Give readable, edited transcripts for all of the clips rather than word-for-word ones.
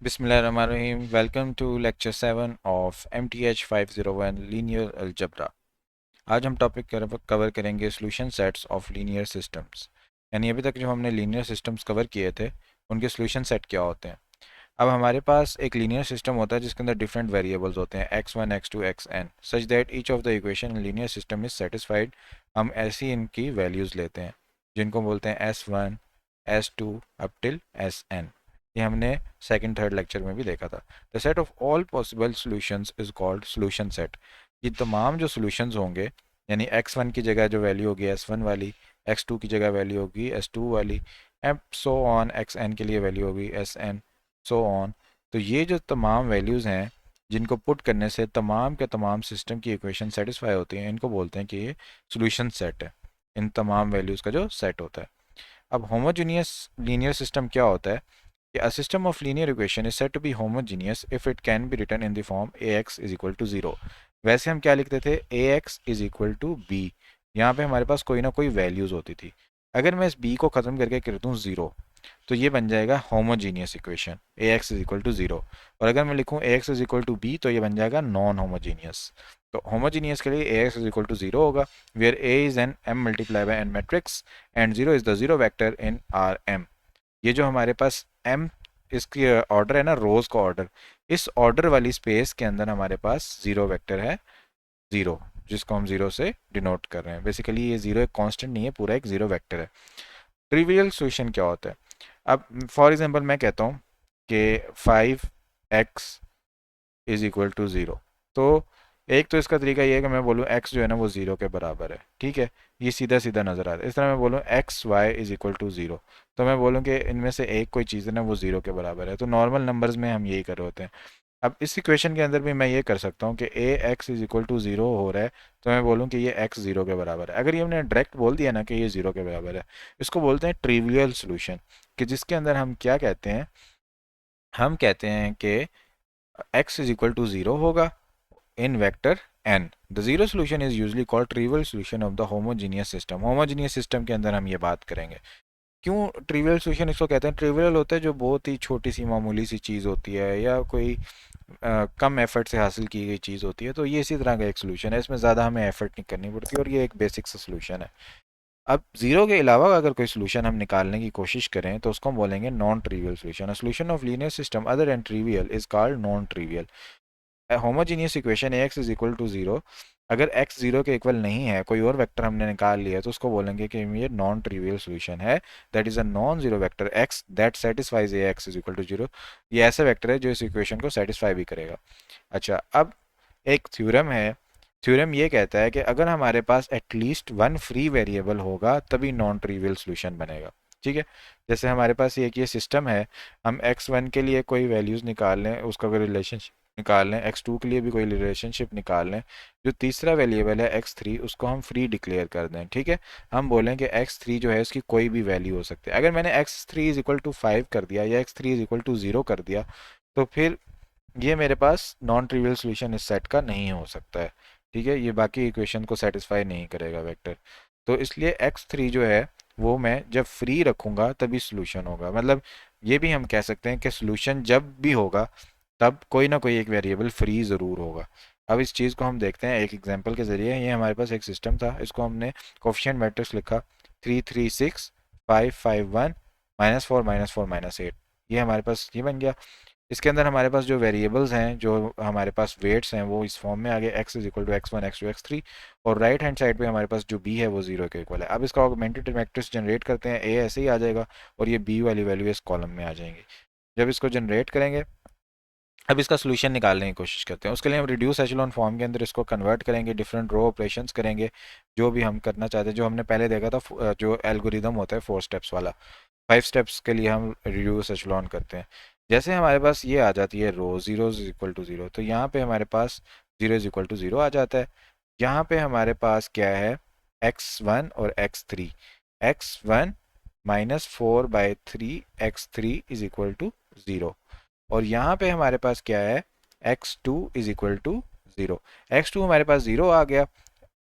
Bismillahirrahmanirrahim. Welcome to lecture 7 of MTH 501 Linear Algebra. आज हम topic cover करेंगे solution sets of linear systems. यानी अभी तक जो हमने लीनियर सिस्टम्स कवर किए थे उनके सॉल्यूशन सेट क्या होते हैं। अब हमारे पास एक लीनियर सिस्टम होता है जिसके अंदर डिफरेंट वेरिएबल्स होते हैं x1 x2 xn such that each of the equation in linear system is satisfied. हम ऐसी इनकी वैल्यूज़ लेते हैं जिनको बोलते हैं s1 s2 up till sn। ये हमने सेकंड थर्ड लेक्चर में भी देखा था। The set of all possible solutions is called solution set. ये तमाम जो सॉल्यूशंस होंगे यानी x1 की जगह जो वैल्यू होगी s1 वाली, x2 की जगह वैल्यू होगी s2 वाली, एंड सो ऑन xn के लिए वैल्यू होगी sn, सो ऑन। तो ये जो तमाम वैल्यूज़ हैं जिनको पुट करने से तमाम के तमाम सिस्टम की इक्वेशन सेटिस्फाई होती हैं, इनको बोलते हैं कि ये सॉल्यूशन सेट है। इन तमाम वैल्यूज़ का जो सेट होता है। अब होमोजीनियस लीनियर सिस्टम क्या होता है कि a system of linear equation is said to be homogeneous if it can be written in the form ax is equal to 0। वैसे हम क्या लिखते थे, ax is equal to b। यहाँ पे हमारे पास कोई ना कोई वैल्यूज़ होती थी। अगर मैं इस b को ख़त्म करके कर दूँ 0 तो ये बन जाएगा homogeneous equation ax is equal to 0। और अगर मैं लिखूँ ax is equal to b तो ये बन जाएगा नॉन होमोजीनियस। तो होमोजीनियस के लिए ax is equal to 0 होगा, where a is an m multiplied by n matrix and 0 is the zero vector in Rm। ये जो हमारे पास m इसकी ऑर्डर है ना, रोज का ऑर्डर, इस ऑर्डर वाली स्पेस के अंदर हमारे पास जीरो वेक्टर है, जीरो, जिसको हम जीरो से डिनोट कर रहे हैं। बेसिकली ये जीरो एक कांस्टेंट नहीं है, पूरा एक जीरो वेक्टर है। ट्रिवियल सॉल्यूशन क्या होता है। अब फॉर एग्जांपल मैं कहता हूँ कि 5x is equal to zero. तो एक तो इसका तरीका ये है कि मैं बोलूँ x जो है ना वो ज़ीरो के बराबर है, ठीक है, ये सीधा सीधा नज़र आता है। इस तरह मैं बोलूँ x y is equal to zero, तो मैं बोलूँ कि इनमें से एक कोई चीज़ है ना वो ज़ीरो के बराबर है। तो नॉर्मल नंबर्स में हम यही कर रहे होते हैं। अब इस इक्वेशन के अंदर भी मैं ये कर सकता हूँ कि A x is equal to zero हो रहा है, तो मैं बोलूँ कि ये एक्स ज़ीरो के बराबर है। अगर ये हमने डायरेक्ट बोल दिया ना कि ये ज़ीरो के बराबर है, इसको बोलते हैं ट्रिवियल सोल्यूशन, कि जिसके अंदर हम क्या कहते हैं, हम कहते हैं कि x is equal to zero होगा in vector n। The zero solution is usually called trivial solution of the homogeneous system। homogeneous system के अंदर हम ये बात करेंगे। क्यों ट्रिवियल सॉल्यूशन इसको कहते हैं। ट्रिवियल होता है जो बहुत ही छोटी सी मामूली सी चीज़ होती है या कोई कम एफर्ट से हासिल की गई चीज़ होती है, तो ये इसी तरह का एक सोल्यूशन है। इसमें ज़्यादा हमें एफर्ट नहीं करनी पड़ती और ये एक बेसिक सा सोल्यूशन है। अब जीरो के अलावा अगर कोई सोल्यूशन हम निकालने की कोशिश करें तो उसको हम बोलेंगे non trivial solution. Solution of linear system other than trivial is called non trivial. Homogeneous equation x is equal to zero, अगर x जीरो के इक्वल नहीं है, कोई और वेक्टर हमने निकाल लिया, तो उसको बोलेंगे कि ये नॉन ट्रिवियल सोल्यूशन है। That is a non zero vector x that satisfies A x is equal to zero. ये ऐसा वेक्टर है जो इस इक्वेशन को सेटिस्फाई भी करेगा। अच्छा, अब एक थ्योरम है। थ्योरम ये कहता है कि अगर हमारे पास एटलीस्ट वन फ्री वेरिएबल होगा तभी नॉन ट्रिवियल सोल्यूशन बनेगा। ठीक है, जैसे हमारे पास ये सिस्टम है, हम x1 के लिए कोई वैल्यूज़ निकाल लें, उसका कोई रिलेशनशिप निकाल लें, x2 के लिए भी कोई रिलेशनशिप निकाल लें, जो तीसरा वेरिएबल है x3 उसको हम फ्री डिक्लेयर कर दें। ठीक है, हम बोलें कि x3 जो है उसकी कोई भी वैल्यू हो सकती है। अगर मैंने x3 इज इक्वल टू 5 कर दिया या x3 इज इक्वल टू 0 कर दिया, तो फिर ये मेरे पास नॉन ट्रिवियल सोल्यूशन इस सेट का नहीं हो सकता है। ठीक है, ये बाकी इक्वेशन को सेटिस्फाई नहीं करेगा वेक्टर। तो इसलिए x3 जो है वो मैं जब फ्री रखूँगा तभी सोल्यूशन होगा। मतलब ये भी हम कह सकते हैं कि सोल्यूशन जब भी होगा तब कोई ना कोई एक वेरिएबल फ्री ज़रूर होगा। अब इस चीज़ को हम देखते हैं एक एग्जांपल के ज़रिए। ये हमारे पास एक सिस्टम था, इसको हमने कोफिशिएंट मैट्रिक्स लिखा 3 3 6 5 5 1 -4 -4 -8। ये हमारे पास ये बन गया। इसके अंदर हमारे पास जो वेरिएबल्स हैं, जो हमारे पास वेट्स हैं, वो इस फॉर्म में आ गए x is equal to x1 x2 x3। और राइट हैंड साइड पे हमारे पास जो b है वो जीरो के इक्वल है। अब इसका ऑगमेंटेड मैट्रिक्स जनरेट करते हैं, a ऐसे ही आ जाएगा और ये b वाली वैल्यू इस कॉलम में आ जाएंगी। जब इसको जनरेट करेंगे, अब इसका सोल्यूशन निकालने की कोशिश करते हैं। उसके लिए हम रिड्यूस एचेलॉन फॉर्म के अंदर इसको कन्वर्ट करेंगे, डिफरेंट रो ऑपरेशंस करेंगे, जो भी हम करना चाहते हैं। जो हमने पहले देखा था जो एल्गोरिदम होता है 4 स्टेप्स वाला, 5 स्टेप्स के लिए हम रिड्यूस एचेलॉन करते हैं। जैसे हमारे पास ये आ जाती है row zero is equal to zero, तो यहाँ पे हमारे पास zero is equal to zero आ जाता है। यहाँ पे हमारे पास क्या है, x1 और x3। x1 -4/3 x3 is equal to zero. और यहाँ पे हमारे पास क्या है, x2 is equal to zero. x2 हमारे पास ज़ीरो आ गया,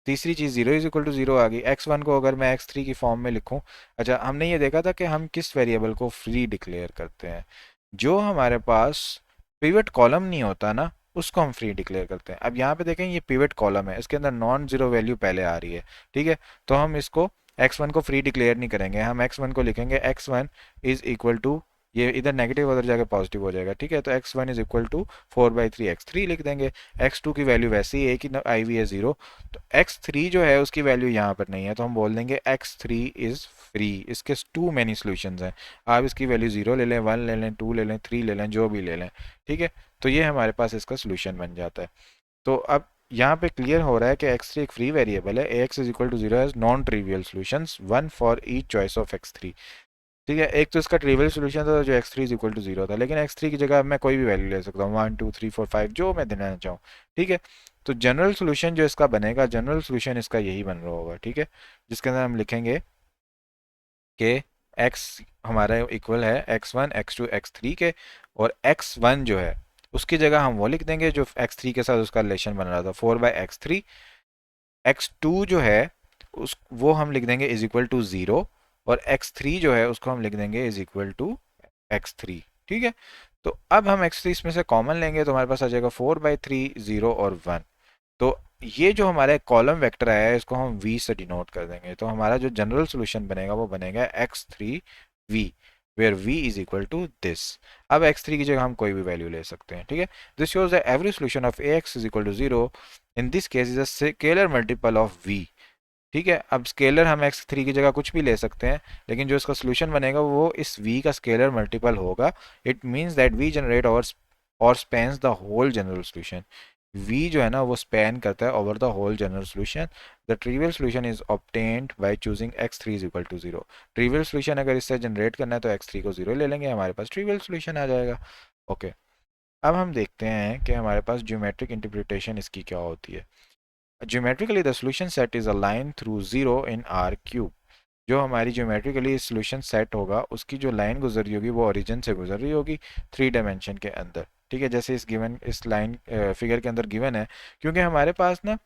तीसरी चीज़ zero is equal to zero आ गई। x1 को अगर मैं x3 की फॉर्म में लिखूं, अच्छा हमने ये देखा था कि हम किस वेरिएबल को फ्री डिक्लेयर करते हैं। जो हमारे पास पिवट कॉलम नहीं होता ना, उसको हम फ्री डिक्लेयर करते हैं। अब यहाँ पे देखें, ये पिवट कॉलम है, इसके अंदर नॉन जीरो वैल्यू पहले आ रही है, ठीक है। तो हम इसको x1 को फ्री डिक्लेयर नहीं करेंगे, हम x1 को लिखेंगे x1 इज इक्वल टू, ये इधर नेगेटिव उधर जाके पॉजिटिव हो जाएगा, ठीक है। तो x1 is equal to 4/3 x3 लिख देंगे। x2 की वैल्यू वैसे ही एक ही आई हुई है 0, तो x3 जो है उसकी वैल्यू यहाँ पर नहीं है, तो हम बोल देंगे x3 इज फ्री। इसके टू मैनी सोल्यूशन हैं, आप इसकी वैल्यू 0 ले लें, 1 ले लें, 2 ले लें, 3 ले लें, जो भी ले लें, ठीक है। तो ये हमारे पास इसका सोल्यूशन बन जाता है। तो अब यहाँ पे क्लियर हो रहा है कि x3 एक फ्री वेरिएबल है, ax is equal to 0 has non trivial solutions, one for each choice of x3, ठीक है। एक तो इसका ट्रिवियल सॉल्यूशन था जो x3 इज इक्वल टू 0 था, लेकिन x3 की जगह मैं कोई भी वैल्यू ले सकता हूँ, 1 2 3 4 5 जो मैं देना चाहूँ, ठीक है। तो जनरल सॉल्यूशन जो इसका बनेगा, जनरल सॉल्यूशन इसका यही बन रहा होगा, ठीक है, जिसके अंदर हम लिखेंगे कि x हमारा इक्वल है x1 x2 x3 के, और x1 जो है उसकी जगह हम वो लिख देंगे जो x3 के साथ उसका रिलेशन बन रहा था, 4/x3। x2 जो है उस वो हम लिख देंगे इज इक्वल टू 0, और x3 जो है उसको हम लिख देंगे इज इक्वल टू x3, ठीक है। तो अब हम x3 इसमें से कॉमन लेंगे तो हमारे पास आ जाएगा 4/3 0 और 1। तो ये जो हमारा कॉलम वेक्टर आया है इसको हम v से डिनोट कर देंगे, तो हमारा जो जनरल सॉल्यूशन बनेगा वो बनेगा x3v, where v is equal to this. अब x3 की जगह हम कोई भी वैल्यू ले सकते हैं, ठीक है। This shows that every solution of ax is equal to 0 in this case is a scalar multiple of v, ठीक है। अब स्केलर हम x3 की जगह कुछ भी ले सकते हैं, लेकिन जो इसका सोल्यूशन बनेगा वो इस v का स्केलर मल्टीपल होगा। It means that v generate और spans the whole general solution. v जो है ना वो स्पैन करता है over the whole general solution. The trivial solution is obtained by choosing x3 is equal to 0। Trivial solution अगर इससे जनरेट करना है तो x3 को 0 ले लेंगे, हमारे पास ट्रिवियल सोल्यूशन आ जाएगा। ओके, अब हम देखते हैं कि हमारे पास ज्योमेट्रिक इंटरप्रिटेशन इसकी क्या होती है। Geometrically, the solution set is a line through 0 in R cube। जो हमारी ज्योमेट्रिकली सोल्यूशन सेट होगा उसकी जो लाइन गुजर रही होगी वो ओरिजिन से गुजर रही होगी 3 डायमेंशन के अंदर, ठीक है। जैसे इस लाइन फिगर के अंदर गिवन है, क्योंकि हमारे पास ना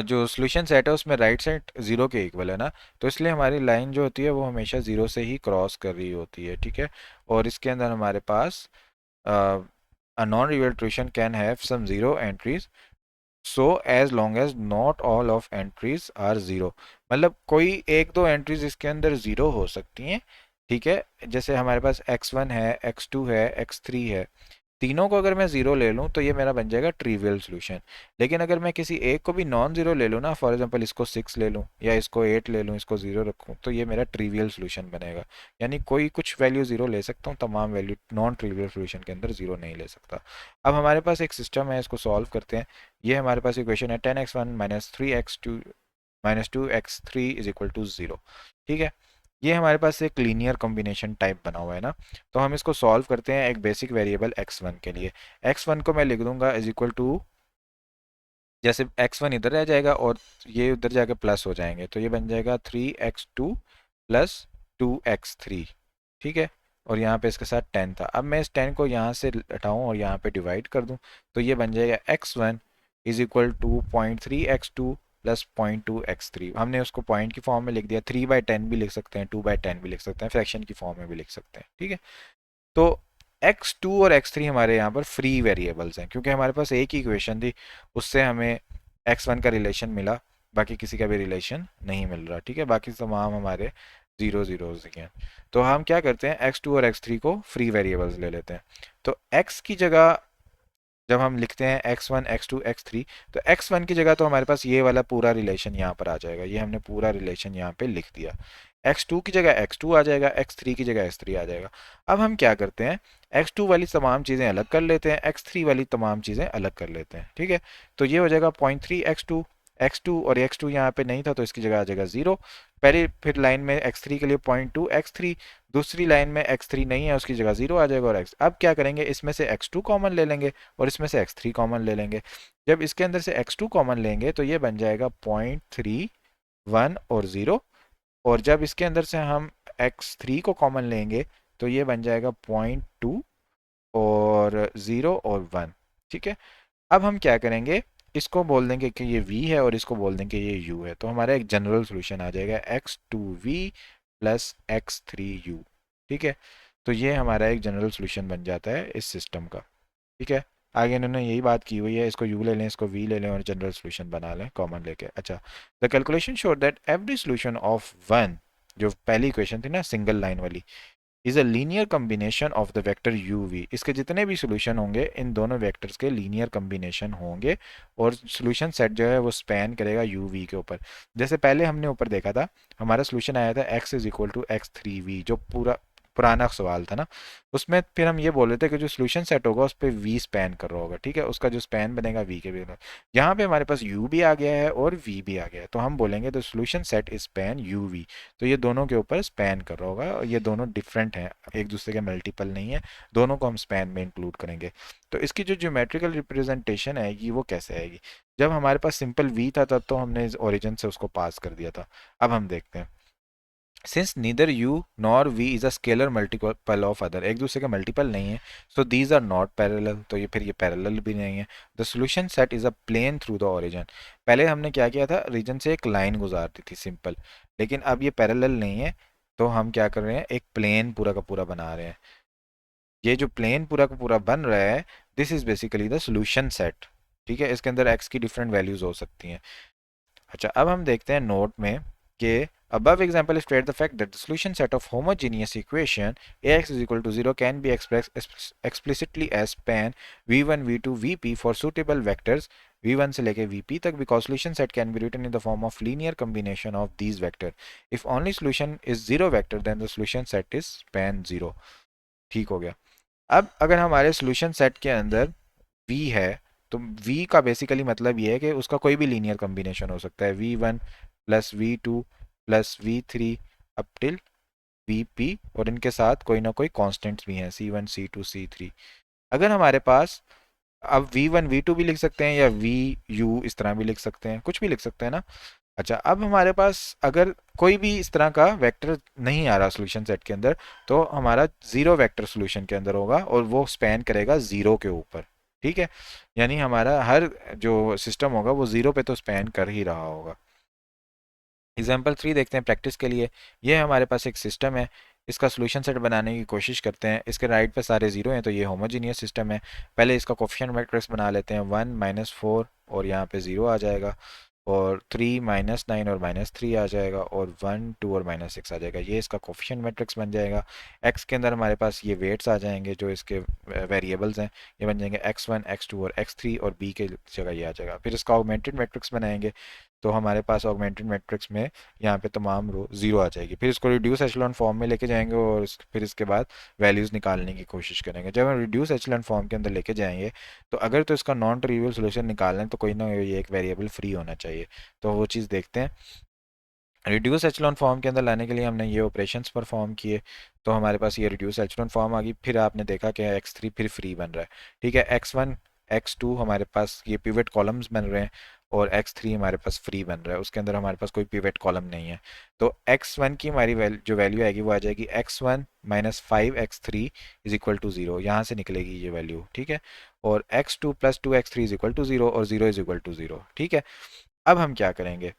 जो सोल्यूशन सेट है उसमें राइट साइड 0 के इक्वल है ना, तो इसलिए हमारी लाइन जो होती है वो हमेशा 0 से ही क्रॉस कर रही होती है, ठीक है। और इसके अंदर हमारे पास a non real solution can have some 0 entries so as long as not all of entries are zero. मतलब कोई एक दो एंट्रीज इसके अंदर ज़ीरो हो सकती हैं, ठीक है। जैसे हमारे पास x1 है, x2 है, x3 है, तीनों को अगर मैं ज़ीरो ले लूँ तो ये मेरा बन जाएगा ट्रिवियल सॉल्यूशन। लेकिन अगर मैं किसी एक को भी नॉन ज़ीरो ले लूँ ना, फॉर एग्जांपल इसको 6 ले लूँ या इसको 8 ले लूँ, इसको 0 रखूँ, तो ये मेरा ट्रिवियल सॉल्यूशन बनेगा। यानी कोई कुछ वैल्यू 0 ले सकता हूँ, तमाम वैल्यू नॉन ट्रिवियल सॉल्यूशन के अंदर 0 नहीं ले सकता। अब हमारे पास एक सिस्टम है, इसको सॉल्व करते हैं। ये हमारे पास इक्वेशन है 10x1 minus 3x2 minus 2x3 is equal to 0, ठीक है। ये हमारे पास एक लीनियर कॉम्बिनेशन टाइप बना हुआ है ना, तो हम इसको सॉल्व करते हैं एक बेसिक वेरिएबल x1 के लिए। x1 को मैं लिख दूंगा इज इक्वल टू, जैसे x1 इधर रह जाएगा और ये उधर जाके प्लस हो जाएंगे, तो ये बन जाएगा 3x2 प्लस 2x3, ठीक है। और यहाँ पे इसके साथ 10 था, अब मैं इस 10 को यहाँ से हटाऊँ और यहाँ पे डिवाइड कर दूँ, तो ये बन जाएगा x1 is equal to 0.3x2 plus 0.2x3। हमने उसको पॉइंट की फॉर्म में लिख दिया, 3/10 भी लिख सकते हैं, 2/10 भी लिख सकते हैं, फ्रैक्शन की फॉर्म में भी लिख सकते हैं, ठीक है। तो x2 और x3 हमारे यहाँ पर फ्री वेरिएबल्स हैं, क्योंकि हमारे पास एक ही इक्वेशन थी, उससे हमें x1 का रिलेशन मिला, बाकी किसी का भी रिलेशन नहीं मिल रहा, ठीक है। बाकी तमाम हमारे 0 0 हैं। तो हम क्या करते हैं, x2 और x3 को फ्री वेरिएबल्स ले लेते हैं। तो x की जगह जब हम लिखते हैं x1 x2 x3, तो x1 की जगह तो हमारे पास ये वाला पूरा रिलेशन यहाँ पर आ जाएगा, ये हमने पूरा रिलेशन यहाँ पे लिख दिया। x2 की जगह x2 आ जाएगा, x3 की जगह x3 आ जाएगा। अब हम क्या करते हैं, x2 वाली तमाम चीज़ें अलग कर लेते हैं, x3 वाली तमाम चीज़ें अलग कर लेते हैं, ठीक है। तो ये हो जाएगा 0.3x2, x2 और x2 यहाँ पे नहीं था तो इसकी जगह आ जाएगा 0। पहले फिर लाइन में x3 के लिए 0.2x3, दूसरी लाइन में x3 नहीं है उसकी जगह 0 आ जाएगा, और x अब क्या करेंगे, इसमें से x2 कॉमन ले लेंगे और इसमें से x3 कॉमन ले लेंगे। जब इसके अंदर से x2 कॉमन लेंगे तो ये बन जाएगा 0.3 1 और 0, और जब इसके अंदर से हम x3 को कॉमन लेंगे तो ये बन जाएगा 0.2 और 0 और 1, ठीक है। अब हम क्या करेंगे, इसको बोल देंगे कि ये v है और इसको बोल देंगे ये u है, तो हमारा एक जनरल सॉल्यूशन आ जाएगा x2v प्लस x3u, ठीक है। तो ये हमारा एक जनरल सोल्यूशन बन जाता है इस सिस्टम का। ठीक है, आगे इन्होंने यही बात की हुई है, इसको u ले लें, इसको v ले लें और जनरल सोल्यूशन बना लें कॉमन लेके। अच्छा, the calculation show that every solution of one, जो पहली इक्वेशन थी ना सिंगल लाइन वाली, is a linear combination of the vector u v. इसके जितने भी सोल्यूशन होंगे इन दोनों वेक्टर्स के लीनियर कम्बिनेशन होंगे, और सोल्यूशन सेट जो है वो स्पैन करेगा यू वी के ऊपर। जैसे पहले हमने ऊपर देखा था, हमारा सोल्यूशन आया था x is equal to x three v, जो पूरा पुराना सवाल था ना, उसमें फिर हम ये बोल रहे थे कि जो सोल्यूशन सेट होगा उस पर v स्पैन कर रहा होगा। ठीक है, उसका जो स्पैन बनेगा v के बिना। यहाँ पे हमारे पास u भी आ गया है और v भी आ गया है, तो हम बोलेंगे the solution set is span u v. तो ये दोनों के ऊपर स्पैन कर रहा होगा, और ये दोनों डिफरेंट हैं, एक दूसरे के मल्टीपल नहीं है, दोनों को हम स्पैन में इंक्लूड करेंगे। तो इसकी जो ज्योमेट्रिकल रिप्रेजेंटेशन आएगी वो कैसे आएगी? जब हमारे पास सिंपल v था तब तो हमने इस ओरिजिन से उसको पास कर दिया था। अब हम देखते हैं, since neither u nor v is a scalar multiple of other, एक दूसरे के मल्टीपल नहीं है, so these are not parallel, तो ये फिर ये पैरेलल भी नहीं है। The solution set is a plane through the origin. पहले हमने क्या किया था, रीजन से एक लाइन गुजारती थी सिंपल, लेकिन अब ये पैरेलल नहीं है, तो हम क्या कर रहे हैं, एक प्लेन पूरा का पूरा बना रहे हैं। ये जो प्लेन पूरा का पूरा बन रहा है, this is basically the solution set. ठीक है, इसके अंदर x की डिफरेंट वैल्यूज हो सकती हैं। अच्छा, अब हम देखते हैं नोट में कि above example illustrate the fact that the solution set of homogeneous equation ax is equal to 0 can be expressed explicitly as span v1 v2 vp for suitable vectors v1 से लेके vp तक, because solution set can be written in the form of linear combination of these vector. If only solution is zero vector then the solution set is span 0. ठीक हो गया। अब अगर हमारे solution set के अंदर v है, तो v का बेसिकली मतलब ये है कि उसका कोई भी लीनियर कॉम्बिनेशन हो सकता है, v1 plus v2 plus v3 up till vp, और इनके साथ कोई ना कोई कांस्टेंट्स भी हैं, c1 c2 c3। अगर हमारे पास अब v1 v2 भी लिख सकते हैं, या vu इस तरह भी लिख सकते हैं, कुछ भी लिख सकते हैं ना। अच्छा, अब हमारे पास अगर कोई भी इस तरह का वेक्टर नहीं आ रहा सोल्यूशन सेट के अंदर, तो हमारा जीरो वेक्टर सोल्यूशन के अंदर होगा और वो स्पैन करेगा जीरो के ऊपर। ठीक है, यानी हमारा हर जो सिस्टम होगा वो जीरो पे तो स्पैन कर ही रहा होगा। एग्जाम्पल 3 देखते हैं प्रैक्टिस के लिए। ये हमारे पास एक सिस्टम है, इसका सोल्यूशन सेट बनाने की कोशिश करते हैं। इसके राइट पे सारे जीरो हैं, तो ये होमोजीनियस सिस्टम है। पहले इसका कोफिशिएंट मैट्रिक्स बना लेते हैं, 1 -4 और यहाँ पे ज़ीरो आ जाएगा, और 3 -9 और -3 आ जाएगा, और 1 2 और -6 आ जाएगा। ये इसका कोफिशिएंट मैट्रिक्स बन जाएगा। एक्स के अंदर हमारे पास ये वेट्स आ जाएंगे, जो इसके वेरिएबल्स हैं, ये बन जाएंगे x1 x2 और x3, और b के जगह ये आ जाएगा। फिर इसका ऑगमेंटेड मैट्रिक्स बनाएंगे, तो हमारे पास ऑगमेंटेड मैट्रिक्स में यहाँ पे तमाम रो जीरो आ जाएगी। फिर इसको रिड्यूस एचेलॉन फॉर्म में लेके जाएंगे, और फिर इसके बाद वैल्यूज़ निकालने की कोशिश करेंगे। जब हम रिड्यूस एचेलॉन फॉर्म के अंदर लेके जाएंगे, तो अगर तो इसका नॉन ट्रिवियल सोल्यूशन निकालना है, तो कोई ना ये एक वेरिएबल फ्री होना चाहिए, तो वो चीज़ देखते हैं। रिड्यूस एचेलॉन फॉर्म के अंदर लाने के लिए हमने ये ऑपरेशंस परफॉर्म किए, तो हमारे पास ये रिड्यूस एचेलॉन फॉर्म आ गई। फिर आपने देखा कि x3 फिर फ्री बन रहा है। ठीक है, x1 x2 हमारे पास ये पिवट कॉलम्स बन रहे हैं, और x3 हमारे पास फ्री बन रहा है, उसके अंदर हमारे पास कोई पिवट कॉलम नहीं है। तो x1 की हमारी जो वैल्यू आएगी वो आ जाएगी x1 -5x3 is equal to 0, यहाँ से निकलेगी ये वैल्यू। ठीक है, और x2 + 2x3 is equal to 0, और 0 इज इक्वल टू 0। ठीक है, अब हम क्या करेंगे,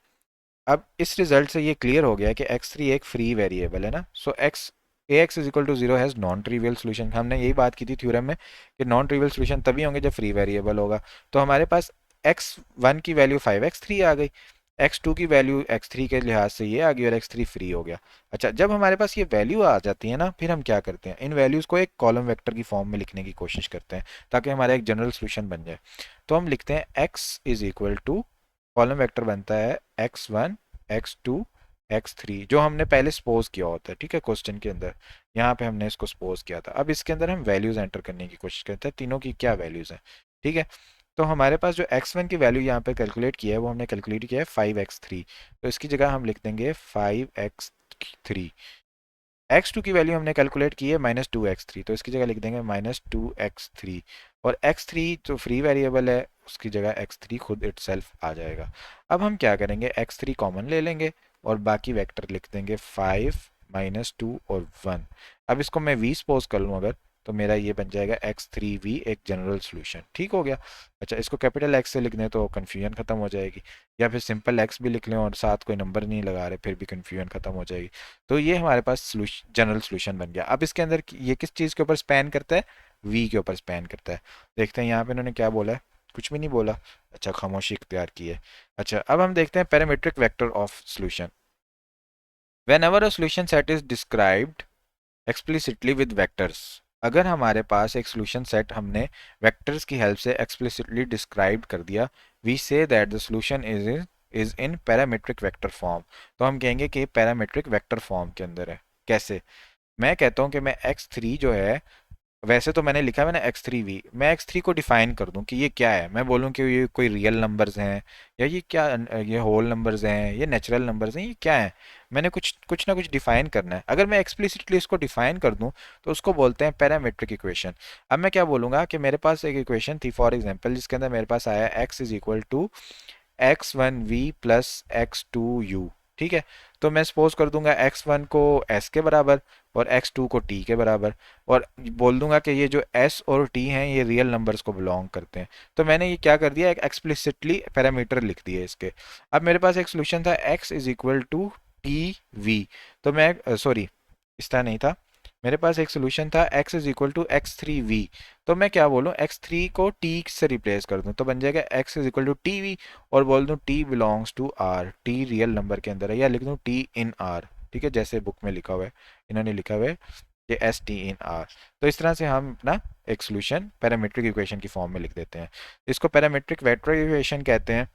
अब इस रिजल्ट से ये क्लियर हो गया कि x3 एक फ्री वेरिएबल है ना। So ax is equal to 0 has non trivial solution. हमने यही बात की थी थ्योरम में कि नॉन ट्रिवियल सोल्यूशन तभी होंगे जब फ्री वेरिएबल होगा। तो हमारे पास x1 की वैल्यू 5x3 आ गई, x2 की वैल्यू x3 के लिहाज से ये आ गई, और x3 फ्री हो गया। अच्छा, जब हमारे पास ये वैल्यू आ जाती है ना, फिर हम क्या करते हैं, इन वैल्यूज़ को एक कॉलम वेक्टर की फॉर्म में लिखने की कोशिश करते हैं, ताकि हमारा एक जनरल सोल्यूशन बन जाए। तो हम लिखते हैं x is equal to, column vector बनता है x1 x2 x3, जो हमने पहले सपोज किया होता है। ठीक है, क्वेश्चन के अंदर यहाँ पे हमने इसको सपोज किया था। अब इसके अंदर हम वैल्यूज एंटर करने की कोशिश करते हैं, तीनों की क्या वैल्यूज हैं। ठीक है, तो हमारे पास जो x1 की वैल्यू यहाँ पे कैलकुलेट किया है, वो हमने कैलकुलेट किया है 5x3, तो इसकी जगह हम लिख देंगे 5x3। x2 की वैल्यू हमने कैलकुलेट की है -2x3, तो इसकी जगह लिख देंगे -2x3, और x3 जो फ्री वेरिएबल है उसकी जगह x3 खुद इटसेल्फ आ जाएगा। अब हम क्या करेंगे, x3 कॉमन ले लेंगे, और बाकी वेक्टर लिख देंगे 5 -2 और 1। अब इसको मैं v सपोज कर लूँ अगर, तो मेरा ये बन जाएगा x3v एक जनरल सोल्यूशन। ठीक हो गया। अच्छा, इसको कैपिटल एक्स से लिख दें तो कन्फ्यूजन खत्म हो जाएगी, या फिर सिंपल एक्स भी लिख लें और साथ कोई नंबर नहीं लगा रहे फिर भी कन्फ्यूजन खत्म हो जाएगी। तो ये हमारे पास जनरल सोल्यूशन बन गया। अब इसके अंदर ये किस चीज़ के ऊपर स्पैन करता है, v के ऊपर स्पैन करता है। देखते हैं यहाँ पे इन्होंने क्या बोला है, कुछ भी नहीं बोला। अच्छा, खामोशी इख्तियार की है। अच्छा, अब हम देखते हैं parametric vector of solution. Whenever a solution set is described explicitly with vectors, अगर हमारे पास एक solution set हमने vectors की help से explicitly described कर दिया, we say that the solution is in parametric vector form। तो हम कहेंगे कि parametric vector form के अंदर है। कैसे? मैं कहता हूँ कि मैं x3 जो है, वैसे तो मैंने लिखा है मैंने x3v, मैं x3 को डिफाइन कर दूं कि ये क्या है। मैं बोलूं कि ये कोई रियल नंबर्स हैं, या ये क्या, ये होल नंबर्स हैं, ये नेचुरल नंबर्स हैं, ये क्या है। मैंने कुछ कुछ ना कुछ डिफाइन करना है। अगर मैं एक्सप्लिसिटली इसको डिफाइन कर दूं तो उसको बोलते हैं पैरामीट्रिक इक्वेशन। अब मैं क्या बोलूंगा कि मेरे पास एक इक्वेशन थी फॉर एग्जांपल, जिसके अंदर मेरे पास आया x is equal to x1v plus x2u। ठीक है, तो मैं सपोज कर दूंगा x1 को s के बराबर और x2 को t के बराबर, और बोल दूंगा कि ये जो s और t हैं ये रियल नंबर्स को बिलोंग करते हैं। तो मैंने ये क्या कर दिया, एक एक्सप्लिसिटली पैरामीटर लिख दिए इसके। अब मेरे पास एक सोल्यूशन था x is equal to t v. तो मैं सॉरी, इस तरह नहीं था, मेरे पास एक सोल्यूशन था x is equal to x3v। तो मैं क्या बोलूँ, x3 को t से रिप्लेस कर दूं तो बन जाएगा x is equal to t v, और बोल दूं t belongs to r, t real number के अंदर है, या लिख दूं t इन r। ठीक है, जैसे बुक में लिखा हुआ है, इन्होंने लिखा हुआ है कि एस टी इन आर। तो इस तरह से हम अपना एक सोल्यूशन पैरामीट्रिक इक्वेशन की फॉर्म में लिख देते हैं। इसको पैरामीट्रिक वेक्टर इक्वेशन कहते हैं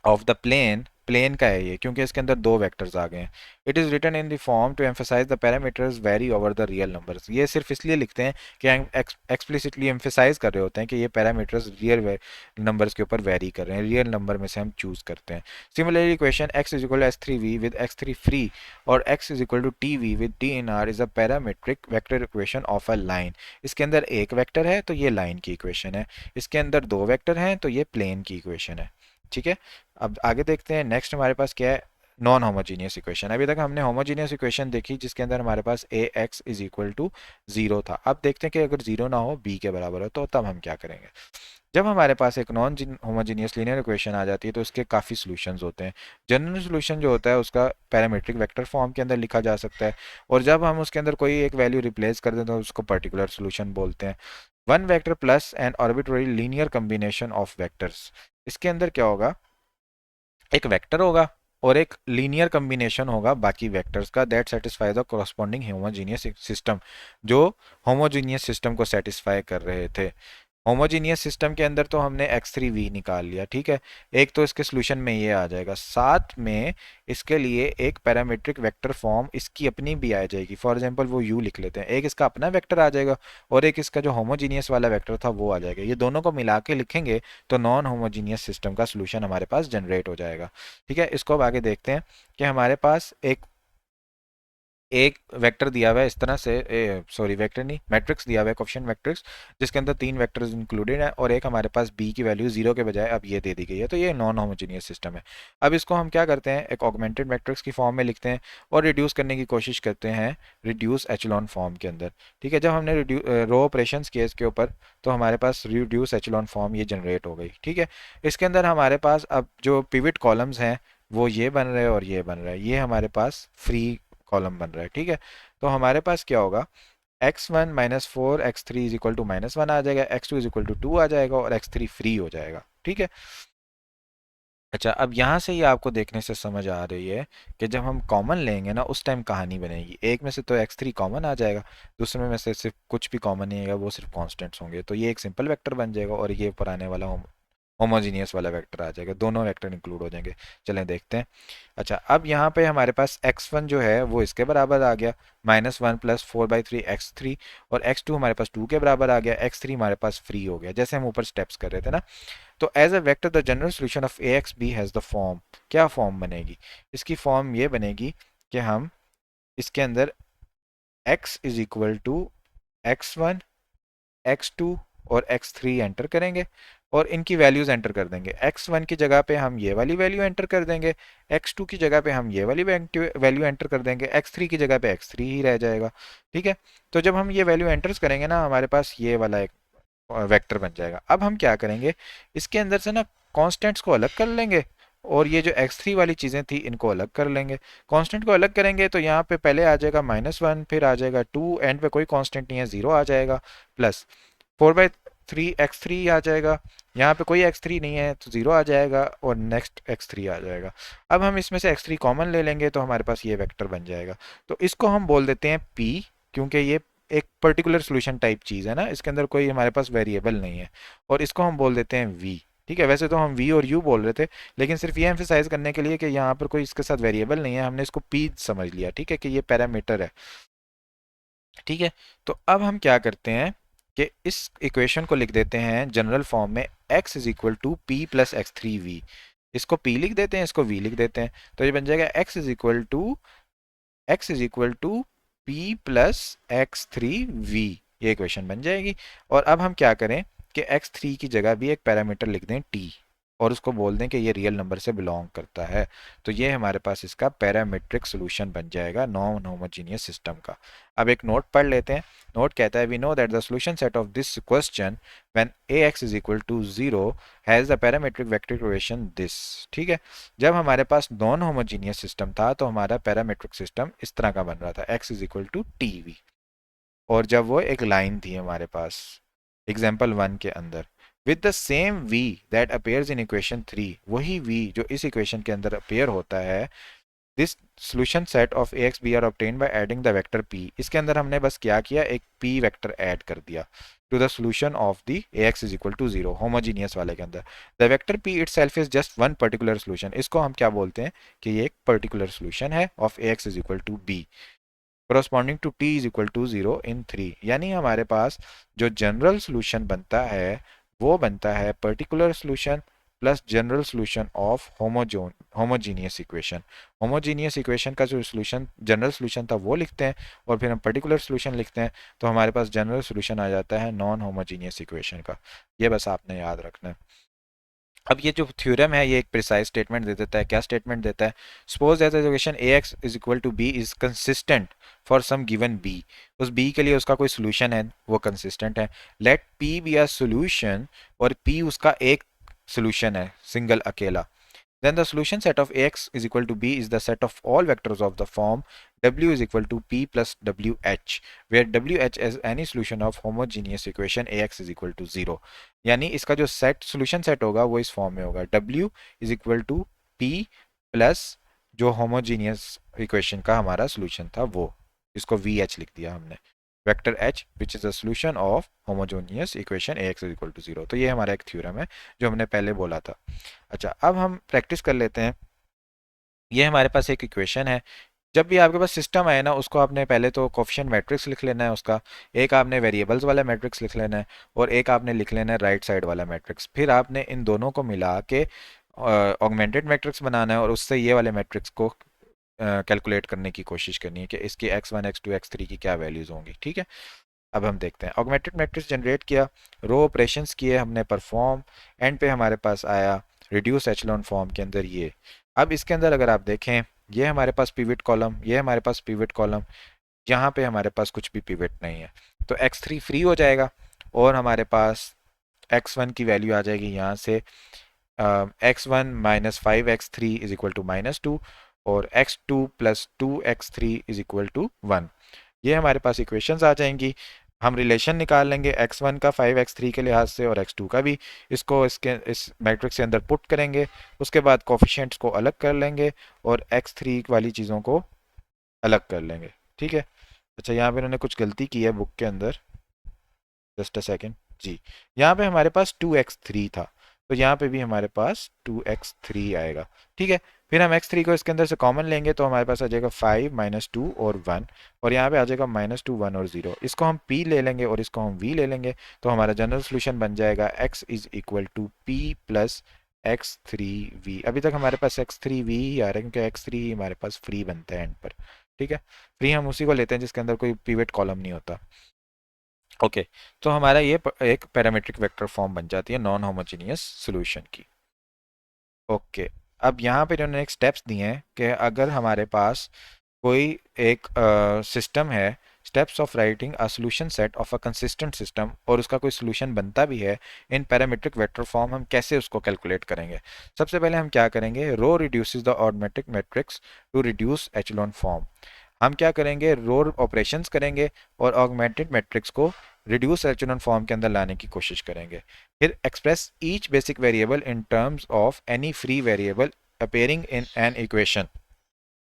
ऑफ द प्लेन। प्लेन का है ये क्योंकि इसके अंदर दो वेक्टर्स आ गए हैं। It is written in the form to emphasize the parameters very over the real numbers. ये सिर्फ इसलिए लिखते हैं कि एक्सप्लिसिटली एम्फेसाइज कर रहे होते हैं कि ये पैरामीटर्स रियल नंबर्स के ऊपर वेरी कर रहे हैं, रियल नंबर में से हम चूज करते हैं। Similarly equation x is equal to s3v with x3 free और x is equal to tv with t in r is a parametric vector equation of a line. इसके अंदर एक वेक्टर है तो ये लाइन की इक्वेशन है, इसके अंदर दो वेक्टर हैं तो ये प्लेन की इक्वेशन है। ठीक है, अब आगे देखते हैं नेक्स्ट हमारे पास क्या है, नॉन होमोजीनियस इक्वेशन। अभी तक हमने होमोजीनियस इक्वेशन देखी जिसके अंदर हमारे पास A x is equal to zero था। अब देखते हैं कि अगर जीरो ना हो, बी के बराबर हो, तो तब हम क्या करेंगे। जब हमारे पास एक नॉन होमोजीनियस लीनियर इक्वेशन आ जाती है तो उसके काफ़ी सॉल्यूशंस होते हैं। जनरल सॉल्यूशन जो होता है उसका पैरामीट्रिक वेक्टर फॉर्म के अंदर लिखा जा सकता है, और जब हम उसके अंदर कोई एक वैल्यू रिप्लेस कर दें तो उसको पर्टिकुलर सॉल्यूशन बोलते हैं। One vector plus an arbitrary linear combination of vectors. इसके अंदर क्या होगा, एक वेक्टर होगा और एक लीनियर कम्बिनेशन होगा बाकी वेक्टर्स का, that satisfy the corresponding homogeneous system, जो होमोजीनियस सिस्टम को सेटिस्फाई कर रहे थे। होमोजीनियस सिस्टम के अंदर तो हमने x3v निकाल लिया। ठीक है, एक तो इसके सोल्यूशन में ये आ जाएगा, साथ में इसके लिए एक पैरामीट्रिक वेक्टर फॉर्म इसकी अपनी भी आ जाएगी। फॉर एग्जांपल वो u लिख लेते हैं, एक इसका अपना वेक्टर आ जाएगा और एक इसका जो होमोजीनियस वाला वेक्टर था वो आ जाएगा। ये दोनों को मिला के लिखेंगे तो नॉन होमोजीनियस सिस्टम का सोल्यूशन हमारे पास जनरेट हो जाएगा। ठीक है, इसको अब आगे देखते हैं कि हमारे पास एक एक वेक्टर दिया हुआ है इस तरह से, सॉरी वेक्टर नहीं, मैट्रिक्स दिया हुआ है, कोएफिशिएंट मैट्रिक्स, जिसके अंदर तीन वेक्टर्स इंक्लूडेड है, और एक हमारे पास b की वैल्यू जीरो के बजाय अब ये दे दी गई है। तो ये नॉन होमोजीनियस सिस्टम है। अब इसको हम क्या करते हैं, एक ऑगमेंटेड मैट्रिक्स की फॉर्म में लिखते हैं और रिड्यूस करने की कोशिश करते हैं रिड्यूस एचलॉन फॉर्म के अंदर। ठीक है, जब हमने रो ऑपरेशन किए इसके ऊपर तो हमारे पास रिड्यूस एचलॉन फॉर्म ये जनरेट हो गई। ठीक है, इसके अंदर हमारे पास अब जो पिवट कॉलम्स हैं वो ये बन रहे हैं और ये बन रहा है, ये हमारे पास फ्री कॉलम बन रहा है। ठीक है, तो हमारे पास क्या होगा, x1 minus four x three is equal to minus one आ जाएगा, x2 is equal to two आ जाएगा और x3 फ्री हो जाएगा। ठीक है, अच्छा, अब यहाँ से ही आपको देखने से समझ आ रही है कि जब हम कॉमन लेंगे ना उस टाइम कहानी बनेगी। एक में से तो x3 कॉमन आ जाएगा, दूसरे में से सिर्फ कुछ भी कॉमन नहीं आएगा, वो सिर्फ कॉन्स्टेंट्स होंगे, तो ये एक सिंपल वेक्टर बन जाएगा और ये पुराने वाला होमोजीनियस वाला वेक्टर आ जाएगा, दोनों वेक्टर इंक्लूड हो जाएंगे। चलें देखते हैं। अच्छा, अब यहाँ पे हमारे पास x1 जो है वो इसके बराबर आ गया, minus one plus four by three x3, और x2 हमारे पास टू के बराबर आ गया, x3 हमारे पास फ्री हो गया, जैसे हम ऊपर स्टेप्स कर रहे थे ना। तो as a vector the general solution of A x b has the form, क्या फॉर्म बनेगी, इसकी फॉर्म ये बनेगी कि हम इसके अंदर x is equal to x1 x2 और x3 एंटर करेंगे, और इनकी वैल्यूज़ एंटर कर देंगे। x1 की जगह पे हम ये वाली वैल्यू एंटर कर देंगे, x2 की जगह पे हम ये वाली वैल्यू एंटर कर देंगे, x3 की जगह पे x3 ही रह जाएगा। ठीक है, तो जब हम ये वैल्यू एंटर्स करेंगे ना, हमारे पास ये वाला एक वेक्टर बन जाएगा। अब हम क्या करेंगे, इसके अंदर से ना कॉन्स्टेंट्स को अलग कर लेंगे और ये जो x3 वाली चीज़ें थी इनको अलग कर लेंगे। कांस्टेंट को अलग करेंगे तो यहाँ पे पहले आ जाएगा -1, फिर आ जाएगा 2, एंड पे कोई कांस्टेंट नहीं है, 0 आ जाएगा, प्लस 4/3 x3 आ जाएगा, यहाँ पे कोई x3 नहीं है तो 0 आ जाएगा, और नेक्स्ट x3 आ जाएगा। अब हम इसमें से x3 कॉमन ले लेंगे तो हमारे पास ये वेक्टर बन जाएगा। तो इसको हम बोल देते हैं p, क्योंकि ये एक पर्टिकुलर सोल्यूशन टाइप चीज़ है ना, इसके अंदर कोई हमारे पास वेरिएबल नहीं है, और इसको हम बोल देते हैं v। ठीक है, वैसे तो हम v और u बोल रहे थे, लेकिन सिर्फ ये एम्फेसाइज करने के लिए कि यहाँ पर कोई इसके साथ वेरिएबल नहीं है, हमने इसको p समझ लिया। ठीक है, कि ये पैरामीटर है। ठीक है, तो अब हम क्या करते हैं कि इस इक्वेशन को लिख देते हैं जनरल फॉर्म में, x is equal to p plus x three v. इसको p लिख देते हैं, इसको v लिख देते हैं, तो ये बन जाएगा x is equal to p plus x three v. ये इक्वेशन बन जाएगी। और अब हम क्या करें कि x3 की जगह भी एक पैरामीटर लिख दें t, और उसको बोल दें कि ये रियल नंबर से बिलोंग करता है। तो ये हमारे पास इसका पैरामीट्रिक सोल्यूशन बन जाएगा नॉन होमोजीनियस सिस्टम का। अब एक नोट पढ़ लेते हैं। नोट कहता है, we know that the solution set of this question when ax is equal to 0 has the parametric vector equation this. ठीक है, जब हमारे पास नॉन होमोजीनियस सिस्टम था तो हमारा पैरामीट्रिक सिस्टम इस तरह का बन रहा था, x is equal to t v, और जब वो एक लाइन थी हमारे पास एग्जाम्पल 1 के अंदर, with the same v that appears in equation 3, वही v जो इस इक्वेशन के अंदर अपेयर होता है, this solution set of ax b are obtained by adding the vector p। इसके अंदर हमने बस क्या किया, एक p वेक्टर ऐड कर दिया to the solution of the ax is equal to 0 homogeneous वाले के अंदर। The vector p itself is just one particular solution. इसको हम क्या बोलते हैं कि ये एक पर्टिकुलर सोल्यूशन है of ax is equal to b corresponding to t is equal to 0 in 3। यानी हमारे पास जो जनरल सोल्यूशन बनता है वो बनता है particular solution plus general solution of homogeneous equation. Homogeneous equation का जो सोल्यूशन जनरल सोल्यूशन था वो लिखते हैं, और फिर हम पर्टिकुलर सोल्यूशन लिखते हैं, तो हमारे पास जनरल सोल्यूशन आ जाता है नॉन होमोजीनियस इक्वेशन का। ये बस आपने याद रखना है। अब ये जो थ्योरम है ये एक प्रिसाइज स्टेटमेंट दे देता है। क्या स्टेटमेंट देता है, suppose that the equation ax is equal to b is consistent for some given b। उस b के लिए उसका कोई सोल्यूशन है, वो कंसिस्टेंट है। Let p be a solution, और p उसका एक सोल्यूशन है, सिंगल अकेला। Then the solution set of ax is equal to b is the set of all vectors of the form w is equal to p plus wh, where wh is any solution of homogeneous equation ax is equal to 0। यानी इसका जो set solution set होगा वो इस form में होगा, w is equal to p plus जो homogeneous equation का हमारा सोल्यूशन था वो, इसको vh लिख दिया हमने, vector h which is a solution of homogeneous equation ax is equal to 0। तो ये हमारा एक थ्योरम है जो हमने पहले बोला था। अच्छा, अब हम प्रैक्टिस कर लेते हैं। ये हमारे पास एक इक्वेशन है। जब भी आपके पास सिस्टम आए ना, उसको आपने पहले तो कोफिशिएंट मैट्रिक्स लिख लेना है उसका, एक आपने वेरिएबल्स वाला मैट्रिक्स लिख लेना है, और एक आपने लिख लेना है राइट साइड वाला मैट्रिक्स। फिर आपने इन दोनों को मिला के ऑगमेंटेड मैट्रिक्स बनाना है, और उससे ये वाले मैट्रिक्स को कैलकुलेट करने की कोशिश करनी है कि इसकी x1 x2 x3 की क्या वैल्यूज होंगी। ठीक है, अब हम देखते हैं। ऑगमेंटेड मैट्रिक्स जनरेट किया, रो ऑपरेशंस किए हमने परफॉर्म, एंड पे हमारे पास आया रिड्यूस एचलॉन फॉर्म के अंदर ये। अब इसके अंदर अगर आप देखें, ये हमारे पास पिवट कॉलम, ये हमारे पास पिवट कॉलम, यहाँ पे हमारे पास कुछ भी पिवट नहीं है, तो x3 फ्री हो जाएगा, और हमारे पास x1 की वैल्यू आ जाएगी यहाँ से x1 minus 5x3 is equal to -2, और x2 plus 2x3 is equal to 1। ये हमारे पास इक्वेशंस आ जाएंगी। हम रिलेशन निकाल लेंगे x1 का 5x3 के लिहाज से, और x2 का भी। इसको इस मैट्रिक्स के अंदर पुट करेंगे, उसके बाद कोफिशिएंट्स को अलग कर लेंगे, और x3 वाली चीज़ों को अलग कर लेंगे। ठीक है, अच्छा यहाँ पे इन्होंने कुछ गलती की है बुक के अंदर, जस्ट अ सेकेंड जी। यहाँ पे हमारे पास 2x3 था, तो यहाँ पे भी हमारे पास 2x3 आएगा। ठीक है, फिर हम x3 को इसके अंदर से कॉमन लेंगे, तो हमारे पास आ जाएगा 5 -2 और 1, और यहाँ पे आ जाएगा -2 1 और 0। इसको हम p ले लेंगे और इसको हम v ले लेंगे, तो हमारा जनरल सोल्यूशन बन जाएगा x is equal to p plus x3v। अभी तक हमारे पास x3v ही आ रहा है, क्योंकि x3 हमारे पास फ्री बनता है एंड पर। ठीक है, फ्री हम उसी को लेते हैं जिसके अंदर कोई पिवट कॉलम नहीं होता। ओके, तो हमारा ये एक पैरामीट्रिक वेक्टर फॉर्म बन जाती है नॉन होमोजीनियस सॉल्यूशन की। ओके, अब यहाँ पे इन्होंने एक स्टेप्स दिए हैं कि अगर हमारे पास कोई एक सिस्टम है, steps of writing a solution set of a consistent system, और उसका कोई सॉल्यूशन बनता भी है इन पैरामीट्रिक वेक्टर फॉर्म, हम कैसे उसको कैलकुलेट करेंगे। सबसे पहले हम क्या करेंगे, रो रिड्यूसेस द ऑर्डिमेटिक matrix to reduce echelon form. हम क्या करेंगे, रो ऑपरेशंस करेंगे और ऑगमेंटेड मैट्रिक्स को रिड्यूस एचेलॉन फॉर्म के अंदर लाने की कोशिश करेंगे। फिर express each basic variable in terms of any free variable appearing in an equation.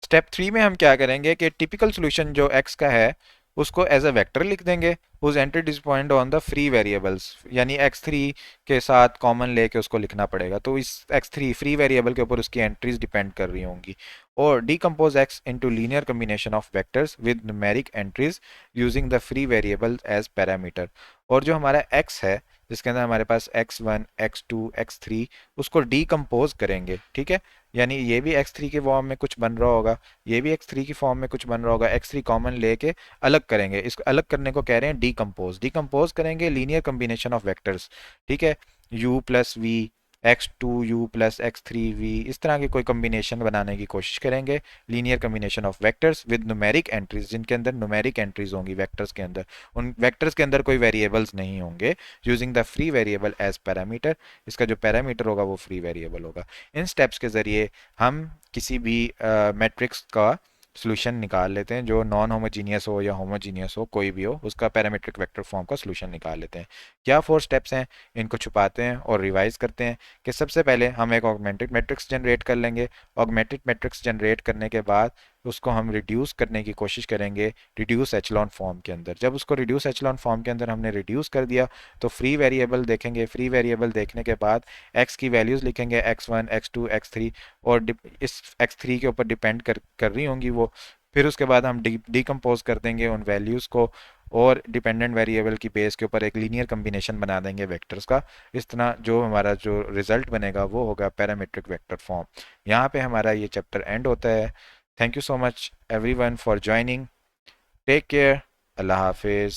Step 3 में हम क्या करेंगे कि टिपिकल सॉल्यूशन जो x का है उसको एज अ वेक्टर लिख देंगे, उस entry is point on the free variables, यानी x3 के साथ कॉमन लेके उसको लिखना पड़ेगा, तो इस x3 फ्री वेरिएबल के ऊपर उसकी एंट्रीज डिपेंड कर रही होंगी। और decompose x into linear combination of vectors with numeric entries using the free variable as parameter. और जो हमारा x है जिसके अंदर हमारे पास x1 x2 x3, उसको डीकम्पोज करेंगे, ठीक है। यानी ये भी x3 के फॉर्म में कुछ बन रहा होगा, ये भी x3 की फॉर्म में कुछ बन रहा होगा, x3 कॉमन लेके अलग करेंगे, इसको अलग करने को कह रहे हैं डीकम्पोज। डीकम्पोज करेंगे लीनियर कम्बिनेशन ऑफ वेक्टर्स, ठीक है, u plus we, x2u plus x3v, इस तरह की कोई कम्बिनेशन बनाने की कोशिश करेंगे। Linear combination of vectors with numeric entries, जिनके अंदर न्यूमेरिक एंट्रीज होंगी वेक्टर्स के अंदर, उन वेक्टर्स के अंदर कोई वेरिएबल्स नहीं होंगे, using the free variable as parameter. इसका जो पैरामीटर होगा वो फ्री वेरिएबल होगा। इन स्टेप्स के ज़रिए हम किसी भी मैट्रिक्स का सोल्यूशन निकाल लेते हैं, जो नॉन होमोजीनियस हो या होमोजीनियस हो, कोई भी हो, उसका पैरामीट्रिक वेक्टर फॉर्म का सोल्यूशन निकाल लेते हैं। क्या 4 स्टेप्स हैं, इनको छुपाते हैं और रिवाइज करते हैं कि सबसे पहले हम एक ऑगमेंटेड मैट्रिक्स जनरेट कर लेंगे। ऑगमेंटेड मैट्रिक्स जनरेट करने के बाद उसको हम रिड्यूस करने की कोशिश करेंगे रिड्यूस एचलॉन फॉर्म के अंदर। जब उसको रिड्यूस एचलॉन फॉर्म के अंदर हमने रिड्यूस कर दिया तो फ्री वेरिएबल देखेंगे, फ्री वेरिएबल देखने के बाद x की वैल्यूज़ लिखेंगे, x1 x2 x3, और इस x3 के ऊपर डिपेंड कर रही होंगी वो। फिर उसके बाद हम डिकम्पोज कर देंगे उन वैल्यूज़ को और डिपेंडेंट वेरिएबल की बेस के ऊपर एक लीनियर कम्बिनेशन बना देंगे वेक्टर्स का। इस तरह जो हमारा जो रिजल्ट बनेगा वो होगा पैरामीट्रिक वेक्टर फॉर्म। यहाँ पे हमारा ये चैप्टर एंड होता है। Thank you so much everyone for joining. Take care. अल्लाह हाफिज़।